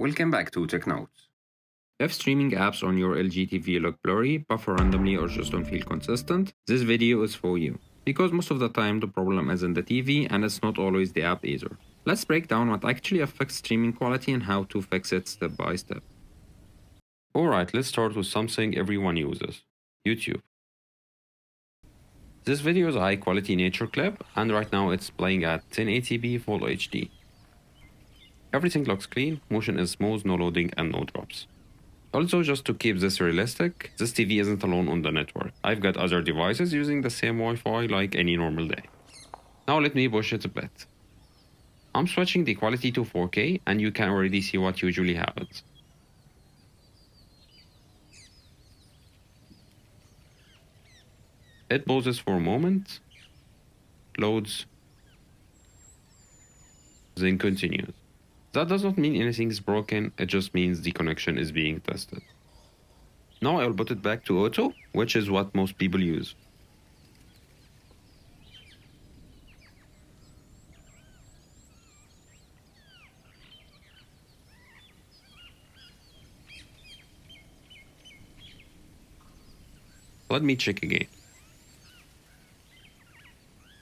Welcome back to Tech Notes. If streaming apps on your LG TV look blurry, buffer randomly, or just don't feel consistent, this video is for you. Because most of the time the problem isn't the TV and it's not always the app either. Let's break down what actually affects streaming quality and how to fix it step by step. Alright, let's start with something everyone uses: YouTube. This video is a high quality nature clip, and right now it's playing at 1080p Full HD. Everything looks clean, motion is smooth, no loading and no drops. Also, just to keep this realistic, this TV isn't alone on the network. I've got other devices using the same Wi-Fi like any normal day. Now let me push it a bit. I'm switching the quality to 4K and you can already see what usually happens. It pauses for a moment, loads, then continues. That does not mean anything is broken, it just means the connection is being tested. Now I'll put it back to auto, which is what most people use. Let me check again.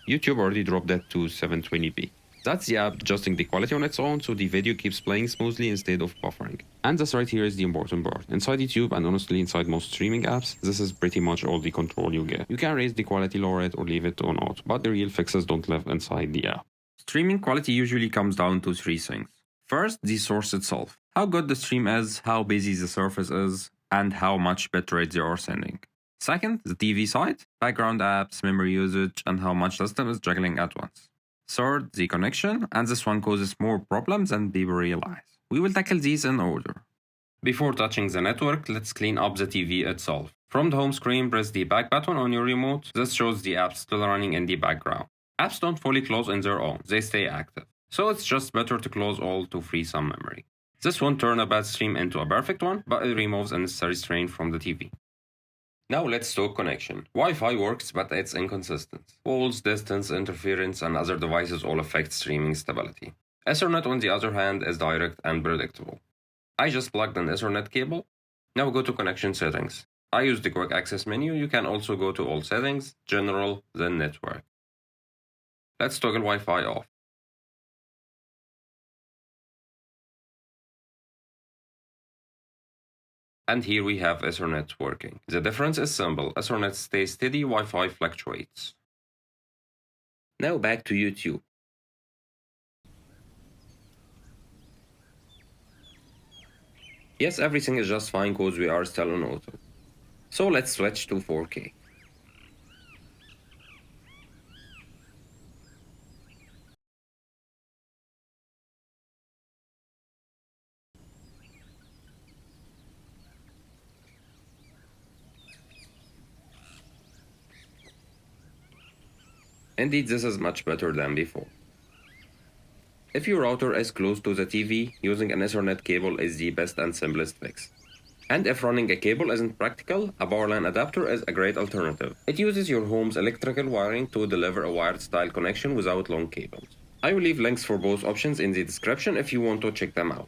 YouTube already dropped that to 720p. That's the app adjusting the quality on its own so the video keeps playing smoothly instead of buffering. And this right here is the important part. Inside YouTube, and honestly inside most streaming apps, this is pretty much all the control you get. You can raise the quality, lower it, or leave it on auto, but the real fixes don't live inside the app. Streaming quality usually comes down to three things. First, the source itself. How good the stream is, how busy the surface is, and how much bitrate they are sending. Second, the TV side, background apps, memory usage, and how much the system is juggling at once. Third, the connection, and this one causes more problems than people realize. We will tackle these in order. Before touching the network, let's clean up the TV itself. From the home screen, press the back button on your remote. This shows the apps still running in the background. Apps don't fully close on their own, they stay active. So it's just better to close all to free some memory. This won't turn a bad stream into a perfect one, but it removes unnecessary strain from the TV. Now let's talk connection. Wi-Fi works, but it's inconsistent. Poles, distance, interference, and other devices all affect streaming stability. Ethernet, on the other hand, is direct and predictable. I just plugged an Ethernet cable. Now go to connection settings. I use the quick access menu. You can also go to all settings, general, then network. Let's toggle Wi-Fi off. And here we have Ethernet working. The difference is simple. Ethernet stays steady, Wi-Fi fluctuates. Now back to YouTube. Yes, everything is just fine because we are still on auto. So let's switch to 4K. Indeed, this is much better than before. If your router is close to the TV, using an Ethernet cable is the best and simplest fix. And if running a cable isn't practical, a Powerline adapter is a great alternative. It uses your home's electrical wiring to deliver a wired-style connection without long cables. I will leave links for both options in the description if you want to check them out.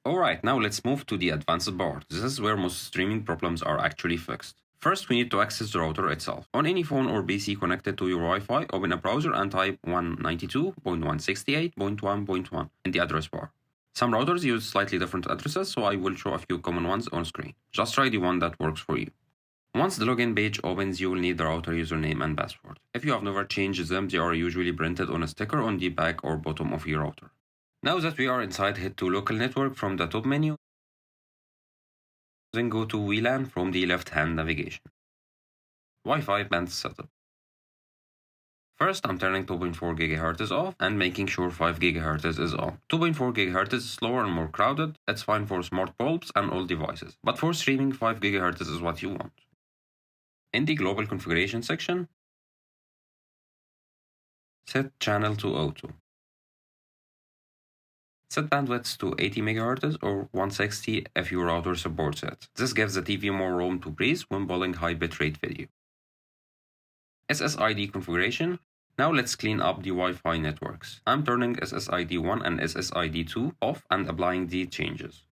Alright, now let's move to the advanced part. This is where most streaming problems are actually fixed. First, we need to access the router itself. On any phone or PC connected to your Wi-Fi, open a browser and type 192.168.1.1 in the address bar. Some routers use slightly different addresses, so I will show a few common ones on screen. Just try the one that works for you. Once the login page opens, you will need the router username and password. If you have never changed them, they are usually printed on a sticker on the back or bottom of your router. Now that we are inside, head to local network from the top menu. Then go to WLAN from the left-hand navigation. Wi-Fi band setup. First, I'm turning 2.4 GHz off and making sure 5 GHz is on. 2.4 GHz is slower and more crowded. It's fine for smart bulbs and all devices. But for streaming, 5 GHz is what you want. In the global configuration section, set channel to auto. Set bandwidth to 80 MHz or 160 if your router supports it. This gives the TV more room to breathe when pulling high bitrate video. SSID configuration. Now let's clean up the Wi-Fi networks. I'm turning SSID 1 and SSID 2 off and applying the changes.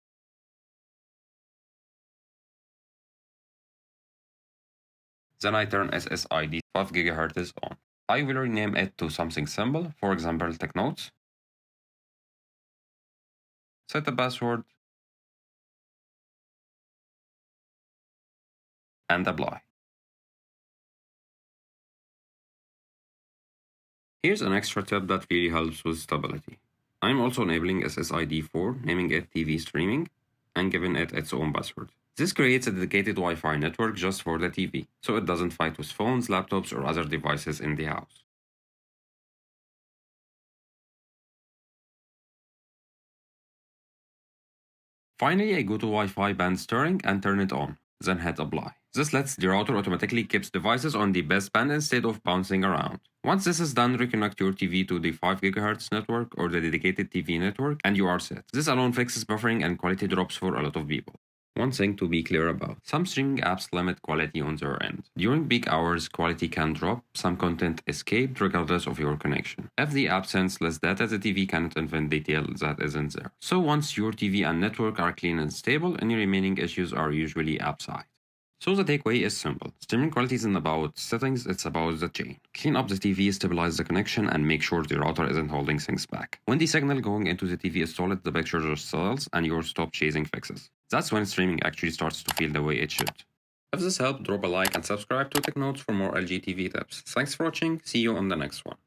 Then I turn SSID 5 GHz on. I will rename it to something simple, for example, TechNotes. Set a password and apply. Here's an extra tip that really helps with stability. I'm also enabling SSID 4, naming it TV streaming, and giving it its own password. This creates a dedicated Wi-Fi network just for the TV, so it doesn't fight with phones, laptops, or other devices in the house. Finally, I go to Wi-Fi band steering and turn it on, then hit apply. This lets the router automatically keep devices on the best band instead of bouncing around. Once this is done, reconnect your TV to the 5 GHz network or the dedicated TV network and you are set. This alone fixes buffering and quality drops for a lot of people. One thing to be clear about, some streaming apps limit quality on their end. During peak hours, quality can drop, some content escaped regardless of your connection. If the app sends less data, the TV cannot invent detail that isn't there. So once your TV and network are clean and stable, any remaining issues are usually app side. So the takeaway is simple. Streaming quality isn't about settings, it's about the chain. Clean up the TV, stabilize the connection, and make sure the router isn't holding things back. When the signal going into the TV is solid, the picture just settles and you stop chasing fixes. That's when streaming actually starts to feel the way it should. If this helped, drop a like and subscribe to TechNotes for more LG TV tips. Thanks for watching, see you on the next one.